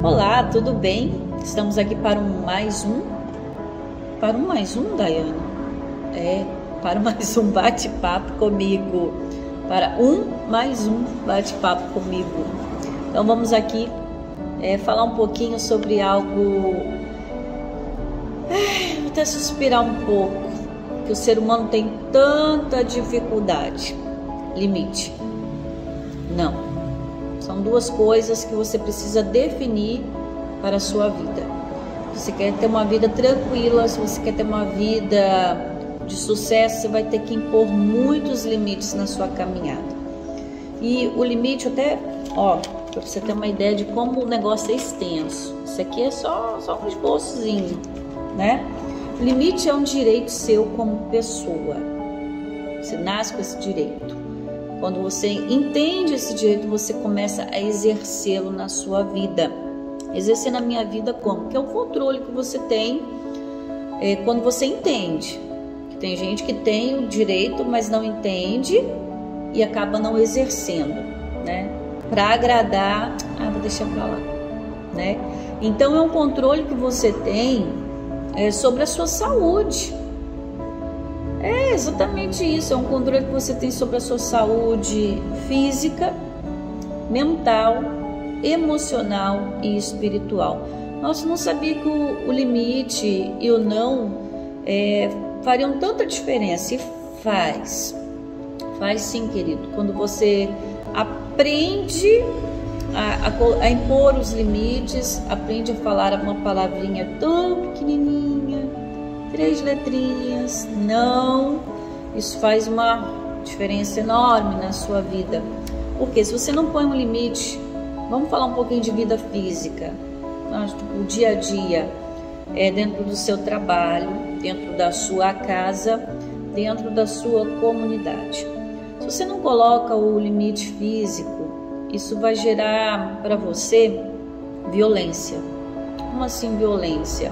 Olá, tudo bem? Estamos aqui para um mais um, Daiane? Para mais um bate-papo comigo. Para mais um bate-papo comigo. Então vamos aqui falar um pouquinho sobre algo. Vou até suspirar um pouco, que o ser humano tem tanta dificuldade. Limite. Não. São duas coisas que você precisa definir para a sua vida. Se você quer ter uma vida tranquila, se você quer ter uma vida de sucesso, você vai ter que impor muitos limites na sua caminhada. E o limite até, para você ter uma ideia de como o negócio é extenso. Isso aqui é só um esboçozinho, né? O limite é um direito seu como pessoa. Você nasce com esse direito. Quando você entende esse direito, você começa a exercê-lo na sua vida. Exercer na minha vida como? Que é o controle que você tem quando você entende. Tem gente que tem o direito, mas não entende e acaba não exercendo, né? Para agradar, vou deixar para lá, né? Então é um controle que você tem sobre a sua saúde. É exatamente isso, é um controle que você tem sobre a sua saúde física, mental, emocional e espiritual. Nossa, não sabia que o limite e o não fariam tanta diferença. E faz sim, querido. Quando você aprende a impor os limites, aprende a falar uma palavrinha tão pequenininha, 3 letrinhas, não, isso faz uma diferença enorme na sua vida. Porque se você não põe um limite, vamos falar um pouquinho de vida física, o dia a dia, dentro do seu trabalho, dentro da sua casa, dentro da sua comunidade. Se você não coloca o limite físico, isso vai gerar para você violência. Como assim violência?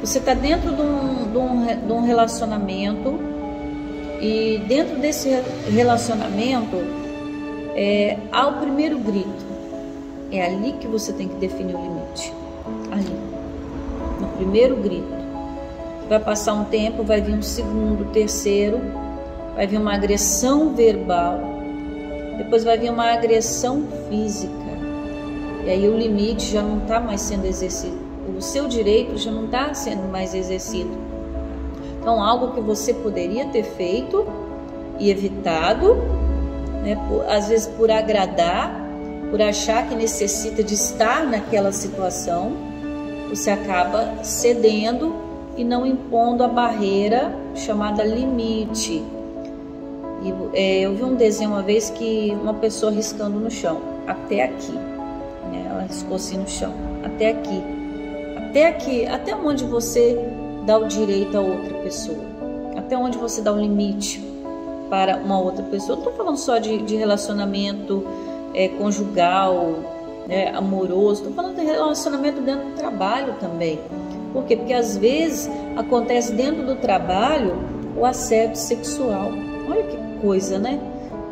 Você está dentro de um relacionamento e dentro desse relacionamento há o primeiro grito. É ali que você tem que definir o limite. Ali, no primeiro grito. Vai passar um tempo, vai vir um segundo, terceiro, vai vir uma agressão verbal, depois vai vir uma agressão física. E aí o limite já não está mais sendo exercido. O seu direito já não está sendo mais exercido. Então, algo que você poderia ter feito e evitado, né, às vezes por agradar, por achar que necessita de estar naquela situação, você acaba cedendo e não impondo a barreira chamada limite. Eu vi um desenho uma vez que uma pessoa riscando no chão, até aqui, né, ela riscou assim no chão, até aqui. Até aqui, até onde você dá o direito a outra pessoa, até onde você dá um limite para uma outra pessoa. Não estou falando só de relacionamento conjugal, né, amoroso, estou falando de relacionamento dentro do trabalho também. Por quê? Porque às vezes acontece dentro do trabalho o assédio sexual. Olha que coisa, né?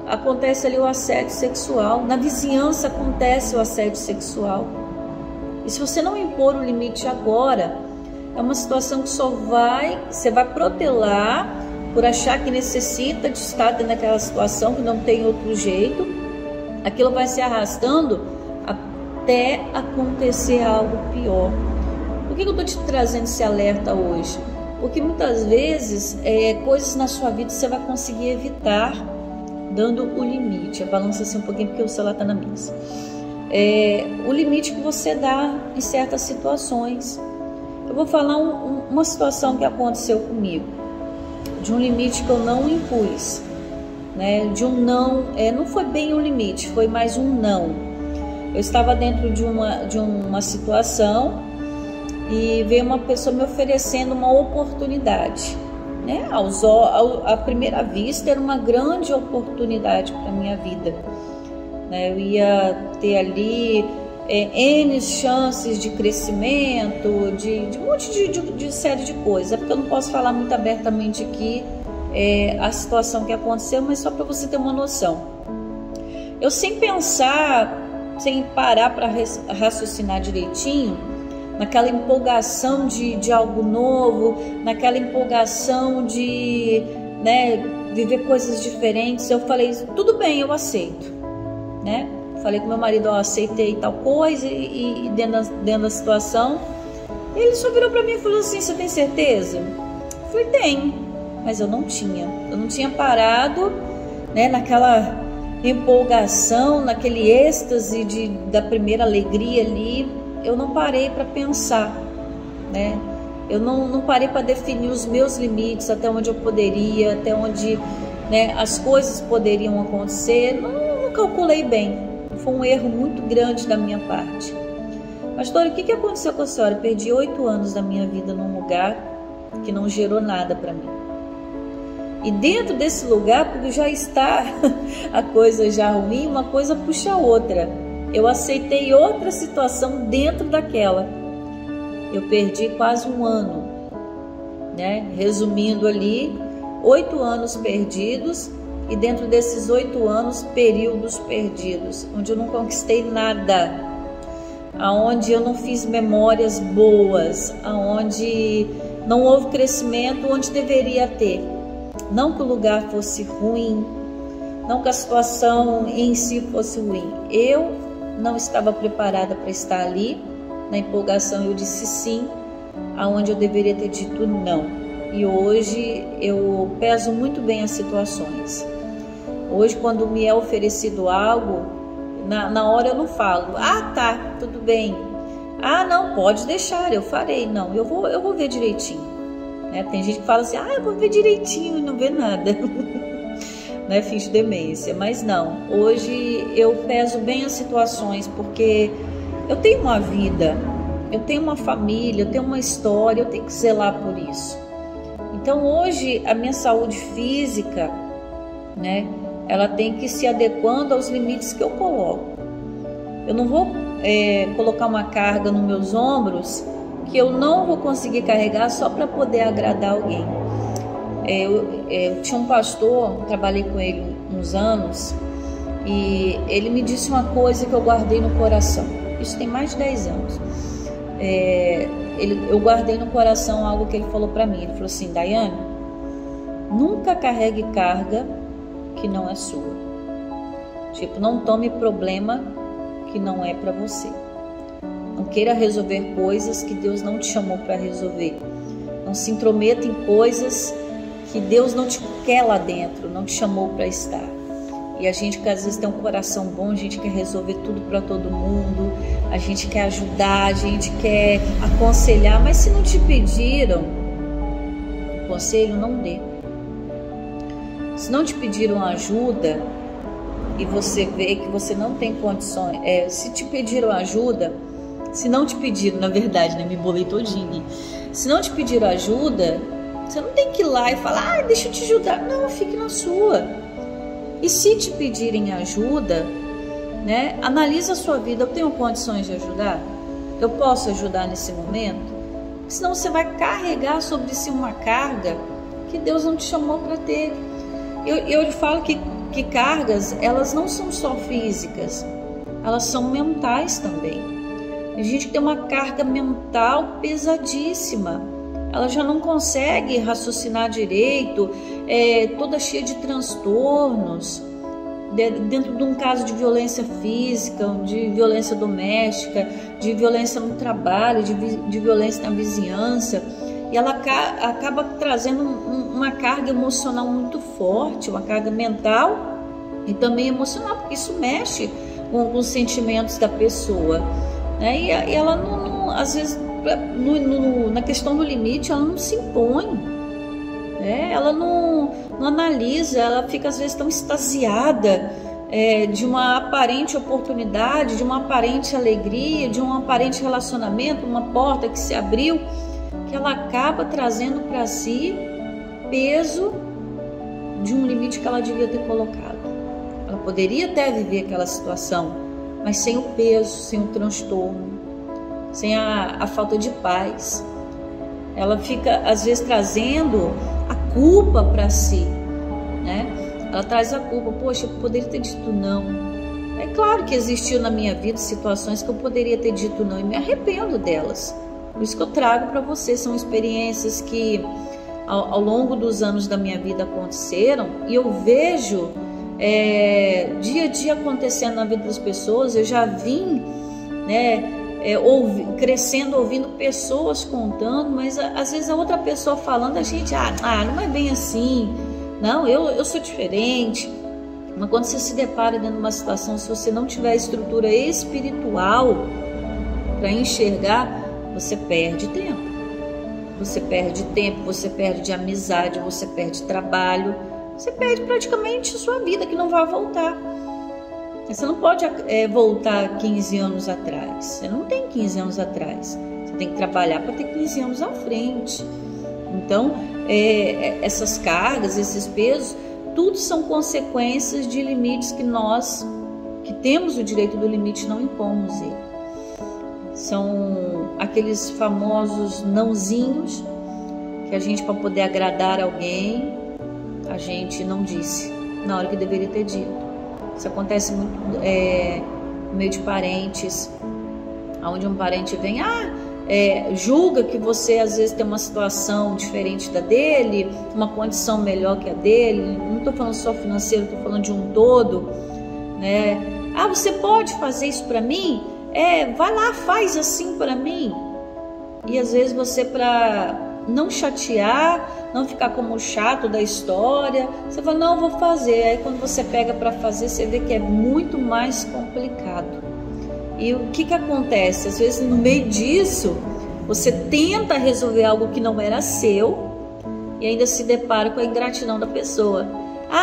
Acontece ali o assédio sexual, na vizinhança acontece o assédio sexual. E se você não impor o limite agora, é uma situação que você vai protelar por achar que necessita de estar dentro daquela situação, que não tem outro jeito. Aquilo vai se arrastando até acontecer algo pior. Por que eu estou te trazendo esse alerta hoje? Porque muitas vezes coisas na sua vida você vai conseguir evitar dando o limite. Balança assim um pouquinho porque o celular está na mesa. O limite que você dá em certas situações. Eu vou falar uma situação que aconteceu comigo, de um limite que eu não impus, né? De um não, não foi bem um limite, foi mais um não. Eu estava dentro de uma situação e veio uma pessoa me oferecendo uma oportunidade, né? À primeira vista era uma grande oportunidade para a minha vida. Eu ia ter ali N chances de crescimento, de um monte de série de coisas. Porque eu não posso falar muito abertamente aqui a situação que aconteceu, mas só para você ter uma noção. Eu, sem pensar, sem parar para raciocinar direitinho, naquela empolgação de algo novo, naquela empolgação de, né, viver coisas diferentes. Eu falei, tudo bem, eu aceito, né? Falei com meu marido, ó, aceitei tal coisa, e dentro da situação, ele só virou para mim e falou assim, você tem certeza? Eu falei, tenho, mas eu não tinha parado, né, naquela empolgação, naquele êxtase da primeira alegria ali. Eu não parei para pensar, né? Eu não parei para definir os meus limites, até onde eu poderia, até onde, né, as coisas poderiam acontecer. Não calculei bem. Foi um erro muito grande da minha parte. Pastora, o que aconteceu com a senhora? Eu perdi 8 anos da minha vida num lugar que não gerou nada para mim. E dentro desse lugar, porque já está a coisa já ruim, uma coisa puxa a outra. Eu aceitei outra situação dentro daquela. Eu perdi quase 1 ano, né? Resumindo ali, 8 anos perdidos, e dentro desses 8 anos, períodos perdidos, onde eu não conquistei nada, aonde eu não fiz memórias boas, aonde não houve crescimento onde deveria ter. Não que o lugar fosse ruim, não que a situação em si fosse ruim. Eu não estava preparada para estar ali. Na empolgação eu disse sim, aonde eu deveria ter dito não. E hoje eu peso muito bem as situações. Hoje, quando me é oferecido algo, na hora eu não falo, ah, tá, tudo bem. Ah, não, pode deixar, eu farei. Não, eu vou ver direitinho. Né? Tem gente que fala assim, ah, eu vou ver direitinho, e não vê nada. Né? Finge demência, mas não. Hoje eu peso bem as situações, porque eu tenho uma vida, eu tenho uma família, eu tenho uma história, eu tenho que zelar por isso. Então hoje a minha saúde física, né, ela tem que se adequando aos limites que eu coloco. Eu não vou colocar uma carga nos meus ombros que eu não vou conseguir carregar só para poder agradar alguém. Eu tinha um pastor, trabalhei com ele uns anos, e ele me disse uma coisa que eu guardei no coração. Isso tem mais de 10 anos. Eu guardei no coração algo que ele falou para mim. Ele falou assim, Daiane, nunca carregue carga que não é sua. Tipo, não tome problema que não é para você. Não queira resolver coisas que Deus não te chamou para resolver. Não se intrometa em coisas que Deus não te quer lá dentro, não te chamou para estar. E a gente que às vezes tem um coração bom, a gente quer resolver tudo para todo mundo, a gente quer ajudar, a gente quer aconselhar, mas se não te pediram conselho, não dê. Se não te pediram ajuda e você vê que você não tem condições, se te pediram ajuda, se não te pediram, na verdade, né, me bolei todinha. Se não te pediram ajuda, você não tem que ir lá e falar, ah, deixa eu te ajudar. Não, fique na sua. E se te pedirem ajuda, né, analisa a sua vida. Eu tenho condições de ajudar? Eu posso ajudar nesse momento? Senão você vai carregar sobre si uma carga que Deus não te chamou para ter. Eu falo que cargas, elas não são só físicas, elas são mentais também. Tem gente que tem uma carga mental pesadíssima. Ela já não consegue raciocinar direito, toda cheia de transtornos, dentro de um caso de violência física, de violência doméstica, de violência no trabalho, de violência na vizinhança, e ela acaba trazendo uma carga emocional muito forte, uma carga mental e também emocional, porque isso mexe com os sentimentos da pessoa, né? E ela não, às vezes, na questão do limite, ela não se impõe, né? Ela não analisa, ela fica às vezes tão extasiada de uma aparente oportunidade, de uma aparente alegria, de um aparente relacionamento, uma porta que se abriu, que ela acaba trazendo para si peso de um limite que ela devia ter colocado. Ela poderia até viver aquela situação, mas sem o peso, sem o transtorno, sem a falta de paz. Ela fica às vezes trazendo a culpa para si, né? Ela traz a culpa, poxa, eu poderia ter dito não. claro que existiu na minha vida situações que eu poderia ter dito não e me arrependo delas. Por isso que eu trago para você, são experiências que ao longo dos anos da minha vida aconteceram e eu vejo dia a dia acontecendo na vida das pessoas. Eu já vim, né, crescendo, ouvindo pessoas contando, mas às vezes a outra pessoa falando, a gente, não é bem assim, não, eu sou diferente. Mas quando você se depara dentro de uma situação, se você não tiver a estrutura espiritual para enxergar, você perde tempo. Você perde tempo, você perde de amizade, você perde trabalho, você perde praticamente a sua vida, que não vai voltar. Você não pode voltar 15 anos atrás. Você não tem 15 anos atrás. Você tem que trabalhar para ter 15 anos à frente. Então, essas cargas, esses pesos, tudo são consequências de limites que nós, que temos o direito do limite, não impomos ele. São aqueles famosos nãozinhos que a gente, para poder agradar alguém, a gente não disse na hora que deveria ter dito. Isso acontece muito no meio de parentes, onde um parente vem, julga que você às vezes tem uma situação diferente da dele, uma condição melhor que a dele. Não estou falando só financeiro, estou falando de um todo, né? Você pode fazer isso para mim? Vai lá, faz assim para mim. E às vezes você, para não chatear, não ficar como o chato da história, você fala, não, vou fazer. Aí quando você pega para fazer, você vê que é muito mais complicado. E o que acontece? Às vezes no meio disso, você tenta resolver algo que não era seu e ainda se depara com a ingratidão da pessoa.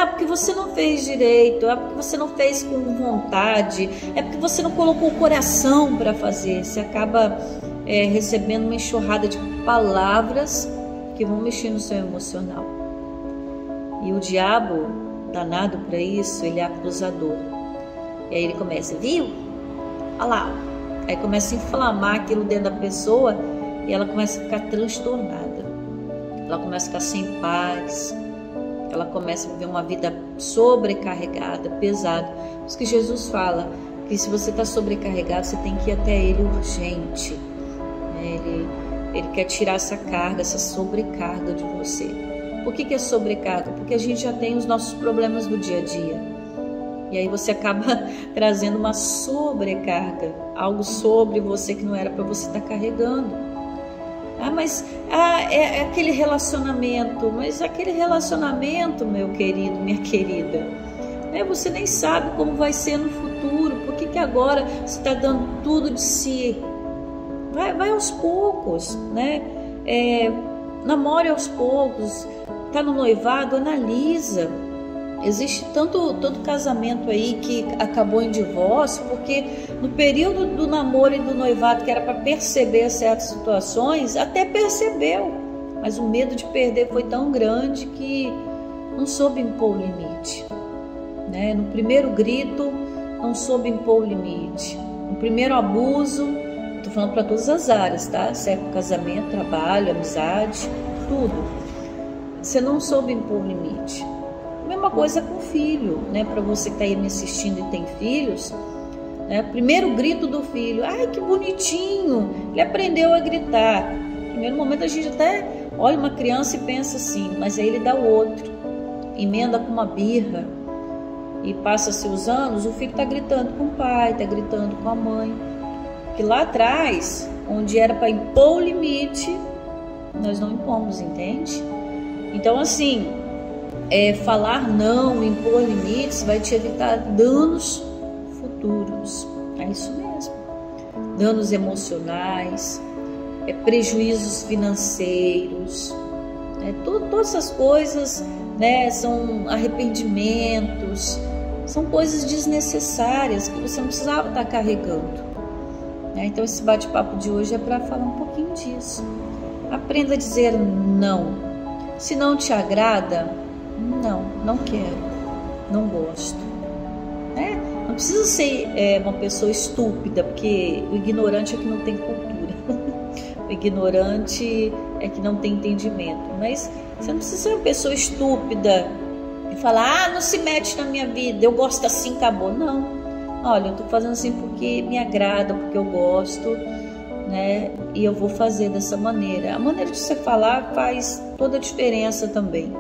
Porque você não fez direito, porque você não fez com vontade, porque você não colocou o coração para fazer. Você acaba recebendo uma enxurrada de palavras que vão mexer no seu emocional. E o diabo, danado para isso, ele é acusador. E aí ele começa, viu? Olha lá. Aí começa a inflamar aquilo dentro da pessoa e ela começa a ficar transtornada. Ela começa a ficar sem paz. Ela começa a viver uma vida sobrecarregada, pesada. Por isso que Jesus fala que se você está sobrecarregado, você tem que ir até Ele urgente. Ele quer tirar essa carga, essa sobrecarga de você. Por que é sobrecarga? Porque a gente já tem os nossos problemas do dia a dia. E aí você acaba trazendo uma sobrecarga, algo sobre você que não era para você estar carregando. Mas é aquele relacionamento. Mas aquele relacionamento, meu querido, minha querida, você nem sabe como vai ser no futuro. Por que agora você está dando tudo de si? Vai aos poucos, né? Namore aos poucos. Está no noivado, analisa. Existe tanto casamento aí que acabou em divórcio, porque no período do namoro e do noivado, que era para perceber certas situações, até percebeu, mas o medo de perder foi tão grande que não soube impor o limite, né? No primeiro grito, não soube impor o limite. No primeiro abuso, estou falando para todas as áreas, tá? Certo? Casamento, trabalho, amizade, tudo. Você não soube impor o limite. Mesma coisa com filho, né? Para você que está aí me assistindo e tem filhos, né? Primeiro grito do filho, que bonitinho, ele aprendeu a gritar. No primeiro momento a gente até olha uma criança e pensa assim, mas aí ele dá o outro, emenda com uma birra, e passa-se os anos, o filho está gritando com o pai, está gritando com a mãe. Que lá atrás, onde era para impor o limite, nós não impomos, entende? Então assim, falar não, impor limites, vai te evitar danos futuros. É isso mesmo. Danos emocionais, prejuízos financeiros, todas essas coisas, né, são arrependimentos, são coisas desnecessárias que você não precisava estar carregando. Então esse bate-papo de hoje é para falar um pouquinho disso. Aprenda a dizer não. Se não te agrada, não quero, não gosto. Não precisa ser uma pessoa estúpida, porque o ignorante é que não tem cultura. O ignorante é que não tem entendimento. Mas você não precisa ser uma pessoa estúpida e falar, não se mete na minha vida, eu gosto assim, acabou. Não. olha, eu tô fazendo assim porque me agrada, porque eu gosto, né? E eu vou fazer dessa maneira. A maneira de você falar faz toda a diferença também,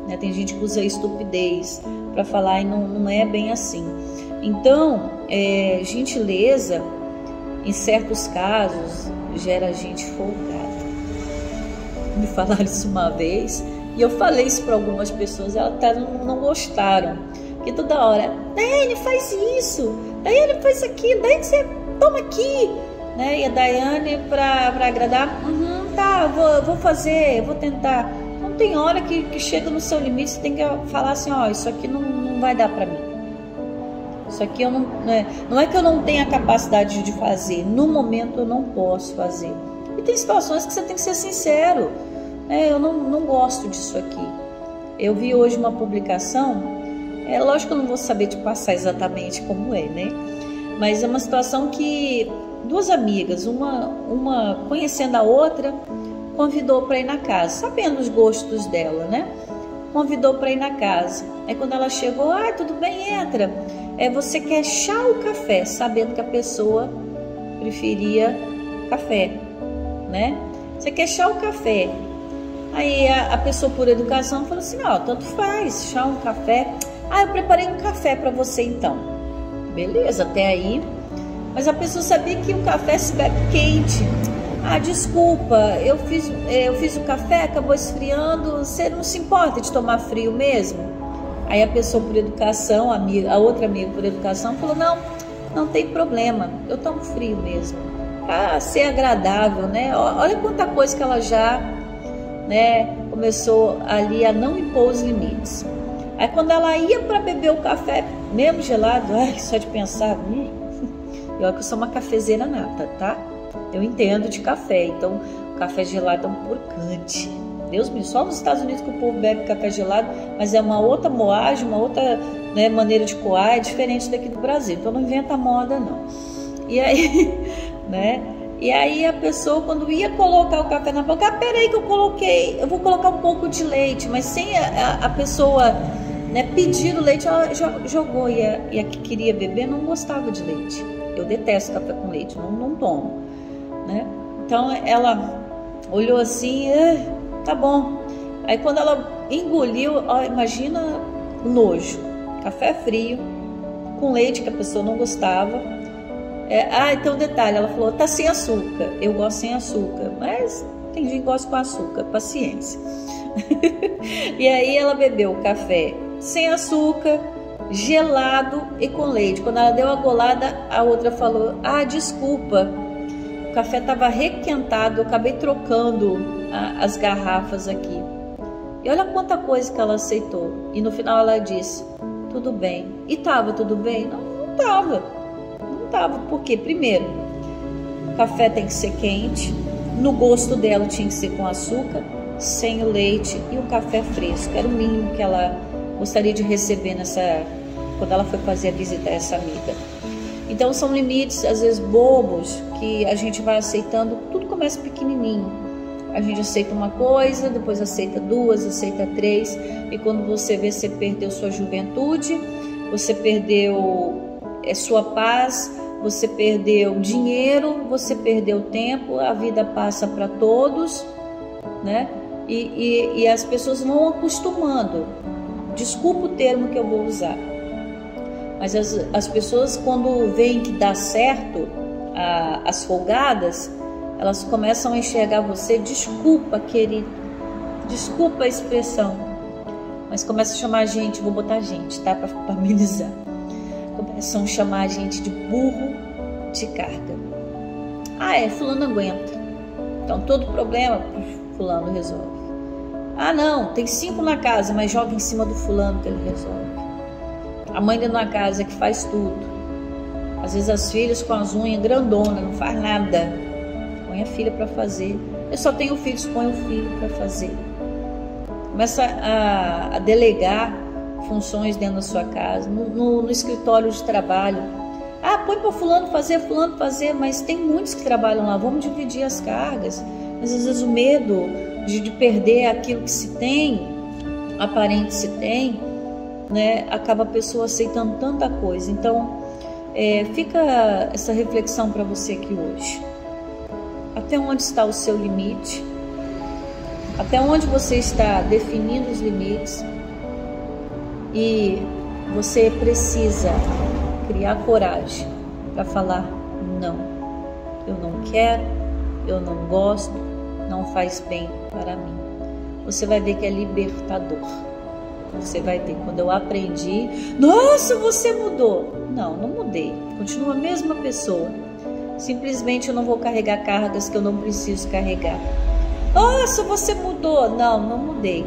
né? Tem gente que usa estupidez para falar e não é bem assim. Então, gentileza, em certos casos, gera gente folgada. Me falaram isso uma vez e eu falei isso para algumas pessoas, elas não gostaram, porque toda hora, Daiane, faz isso, Daiane, faz aquilo, Daiane, você toma aqui, né? E a Daiane, para agradar, tá, vou fazer, vou tentar. Não tem hora que chega no seu limite, você tem que falar assim, ó, isso aqui não vai dar para mim. Isso aqui eu não é que eu não tenha capacidade de fazer, no momento eu não posso fazer. E tem situações que você tem que ser sincero, eu não gosto disso aqui. Eu vi hoje uma publicação, lógico que eu não vou saber te passar exatamente como é, né? Mas é uma situação que duas amigas, uma conhecendo a outra, convidou para ir na casa, sabendo os gostos dela, né? Convidou para ir na casa. Aí quando ela chegou, tudo bem, entra. Você quer chá ou café? Sabendo que a pessoa preferia café, né? Você quer chá ou café? Aí a pessoa, por educação, falou assim, não, tanto faz, chá ou café. Eu preparei um café para você então. Beleza, até aí. Mas a pessoa sabia que o café se bebe quente. Desculpa, eu fiz o café, acabou esfriando, você não se importa de tomar frio mesmo? Aí a pessoa, por educação, a outra amiga por educação, falou, não tem problema, eu tomo frio mesmo, para ser agradável, né? Olha quanta coisa que ela já, né, começou ali a não impor os limites. Aí quando ela ia para beber o café, mesmo gelado, só de pensar, eu sou uma cafezeira nata, tá? Eu entendo de café, então o café gelado é um porcante. Deus me, só nos Estados Unidos que o povo bebe café gelado, mas é uma outra moagem, uma outra, né, maneira de coar, é diferente daqui do Brasil. Então não inventa moda não. E aí, né? E aí a pessoa, quando ia colocar o café na boca, peraí que eu vou colocar um pouco de leite, mas sem a pessoa, né, pedir o leite, ela jogou, e a que queria beber não gostava de leite. Eu detesto café com leite, não tomo, né? Então ela olhou assim, tá bom. Aí quando ela engoliu, imagina o nojo, café frio, com leite que a pessoa não gostava. Então detalhe, ela falou, tá sem açúcar. Eu gosto sem açúcar, mas tem gente que gosta com açúcar, paciência. E aí ela bebeu o café sem açúcar, gelado e com leite. Quando ela deu a golada, a outra falou, desculpa, o café estava requentado, eu acabei trocando as garrafas aqui. E olha quanta coisa que ela aceitou. E no final ela disse, tudo bem. E tava tudo bem? Não tava. Não tava. Por quê? Primeiro, o café tem que ser quente, no gosto dela tinha que ser com açúcar, sem o leite, e o café fresco. Era o mínimo que ela gostaria de receber quando ela foi fazer a visita a essa amiga. Então são limites, às vezes bobos, que a gente vai aceitando. Tudo começa pequenininho. A gente aceita uma coisa, depois aceita duas, aceita três, e quando você vê, você perdeu sua juventude, você perdeu sua paz, você perdeu dinheiro, você perdeu tempo, a vida passa para todos, né? E as pessoas vão acostumando. Desculpa o termo que eu vou usar, mas as pessoas, quando veem que dá certo, as folgadas, elas começam a enxergar você, desculpa, querido, desculpa a expressão, mas começam a chamar a gente, vou botar gente, tá, para amenizar, começam a chamar a gente de burro de carga. Fulano aguenta, então todo problema fulano resolve. Não, tem 5 na casa, mas joga em cima do fulano que ele resolve. A mãe dentro da casa que faz tudo. Às vezes as filhas com as unhas grandonas, não faz nada. Põe a filha para fazer. Eu só tenho filhos, põe o filho para fazer. Começa a delegar funções dentro da sua casa, no escritório de trabalho. Põe para fulano fazer, mas tem muitos que trabalham lá, vamos dividir as cargas. Mas às vezes o medo de perder aquilo que se tem, aparente se tem, né, acaba a pessoa aceitando tanta coisa. Então, Fica essa reflexão para você aqui hoje. Até onde está o seu limite? Até onde você está definindo os limites? E você precisa criar coragem para falar não. Eu não quero, eu não gosto, não faz bem para mim. Você vai ver que é libertador. Você vai ver, quando eu aprendi, nossa, você mudou. Não, não mudei. Continuo a mesma pessoa. Simplesmente eu não vou carregar cargas que eu não preciso carregar. Nossa, você mudou. Não, não mudei.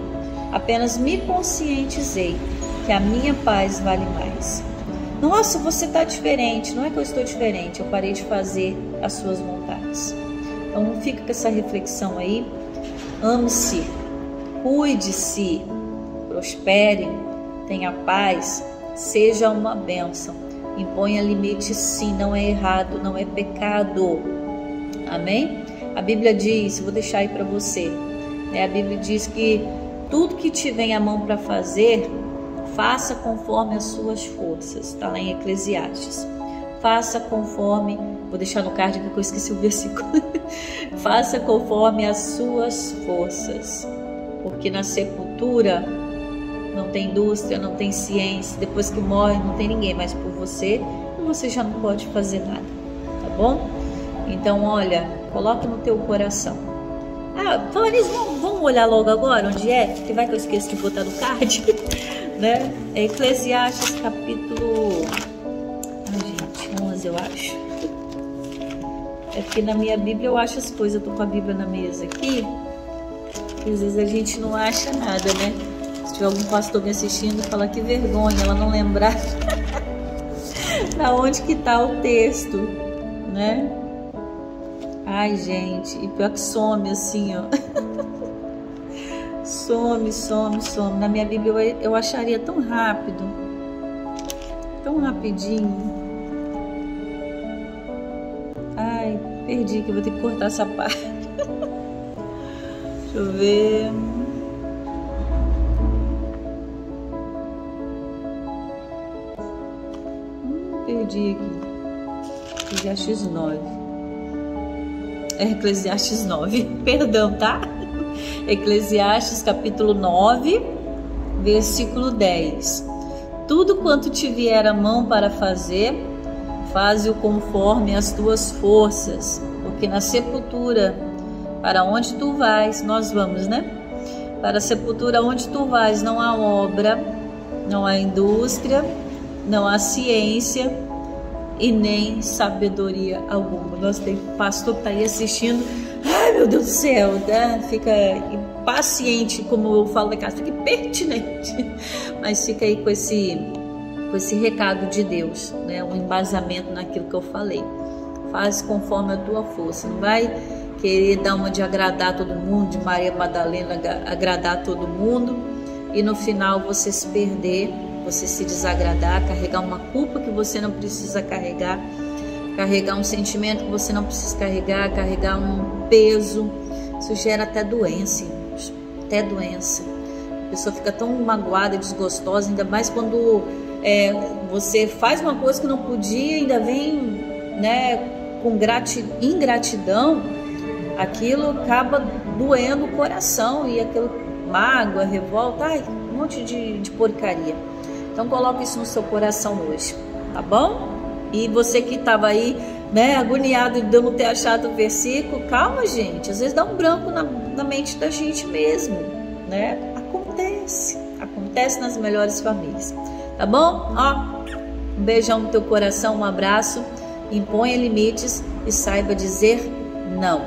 Apenas me conscientizei que a minha paz vale mais. Nossa, você está diferente. Não é que eu estou diferente, eu parei de fazer as suas vontades. Então fica com essa reflexão aí. Ame-se, cuide-se, prospere, tenha paz, seja uma bênção. Imponha limites sim, não é errado, não é pecado. Amém? A Bíblia diz, vou deixar aí para você, né? A Bíblia diz que tudo que tiver a mão para fazer, faça conforme as suas forças. Está lá em Eclesiastes. Faça conforme, vou deixar no card porque eu esqueci o versículo. Faça conforme as suas forças. Porque na sepultura não tem indústria, não tem ciência. Depois que morre não tem ninguém mais por você. E você já não pode fazer nada. Tá bom? Então olha, coloque no teu coração. Falando nisso, vamos olhar logo agora onde é? Que vai que eu esqueço de botar no card. Né? É Eclesiastes capítulo 11, eu acho. É porque na minha Bíblia eu acho as coisas. Eu tô com a Bíblia na mesa aqui. E às vezes a gente não acha nada, né? Se tiver algum pastor me assistindo, falar que vergonha ela não lembrar pra onde que tá o texto, né? Ai, gente, e pior que some assim, ó. Some. Na minha Bíblia eu acharia tão rápido, tão rapidinho. Ai, perdi, que eu vou ter que cortar essa parte. Deixa eu ver. Perdi aqui. Eclesiastes 9. Eclesiastes 9, perdão, tá? Eclesiastes capítulo 9, versículo 10. Tudo quanto te vier a mão para fazer, faze-o conforme as tuas forças, porque na sepultura, para onde tu vais, nós vamos, né? Para a sepultura onde tu vais, não há obra, não há indústria, não há ciência e nem sabedoria alguma. Nós temos pastor que está aí assistindo. Ai, meu Deus do céu, né? Fica impaciente, como eu falo na casa, fica impertinente. Mas fica aí com esse recado de Deus, né? Um embasamento naquilo que eu falei. Faz conforme a tua força. Não vai querer dar uma de agradar todo mundo, de Maria Madalena agradar todo mundo, e no final você se perder, você se desagradar, carregar uma culpa que você não precisa carregar, carregar um sentimento que você não precisa carregar, carregar um peso. Isso gera até doença, até doença. A pessoa fica tão magoada e desgostosa, ainda mais quando você faz uma coisa que não podia, ainda vem, né, com ingratidão. Aquilo acaba doendo o coração e aquilo mágoa, revolta, ai, um monte de porcaria. Então coloque isso no seu coração hoje, tá bom? E você que estava aí, né, agoniado de não ter achado o versículo, calma, gente. Às vezes dá um branco na mente da gente mesmo, né? Acontece nas melhores famílias, tá bom? Ó, um beijão no teu coração, um abraço. Imponha limites e saiba dizer não.